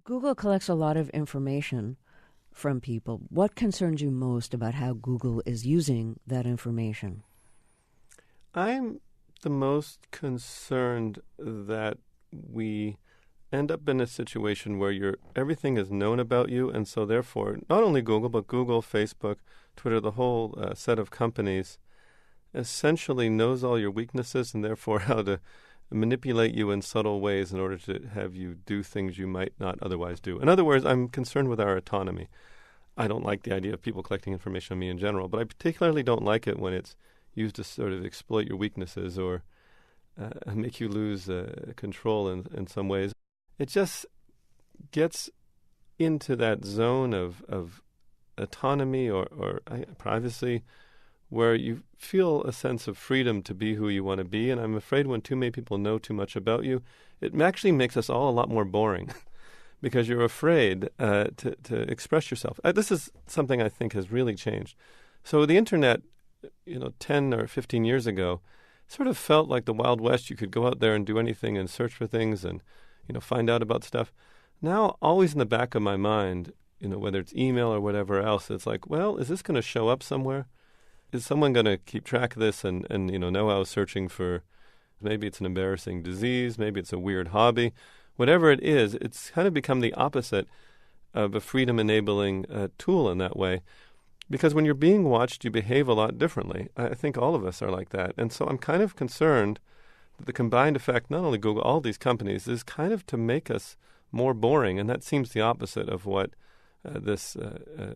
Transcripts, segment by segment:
Google collects a lot of information from people. What concerns you most about how Google is using that information? I'm the most concerned that we end up in a situation where everything is known about you, and so therefore, not only Google, but Google, Facebook, Twitter, the whole set of companies essentially knows all your weaknesses and therefore how to manipulate you in subtle ways in order to have you do things you might not otherwise do. In other words, I'm concerned with our autonomy. I don't like the idea of people collecting information on me in general, but I particularly don't like it when it's used to sort of exploit your weaknesses or make you lose control in some ways. It just gets into that zone of autonomy or privacy where you feel a sense of freedom to be who you want to be. And I'm afraid when too many people know too much about you, it actually makes us all a lot more boring because you're afraid to express yourself. This is something I think has really changed. So the internet, 10 or 15 years ago, sort of felt like the Wild West. You could go out there and do anything and search for things and, find out about stuff. Now, always in the back of my mind, whether it's email or whatever else, it's like, well, is this going to show up somewhere? Is someone going to keep track of this and know I was searching for, maybe it's an embarrassing disease, maybe it's a weird hobby. Whatever it is, it's kind of become the opposite of a freedom-enabling tool in that way. Because when you're being watched, you behave a lot differently. I think all of us are like that. And so I'm kind of concerned that the combined effect, not only Google, all these companies, is kind of to make us more boring. And that seems the opposite of what this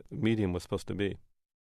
medium was supposed to be.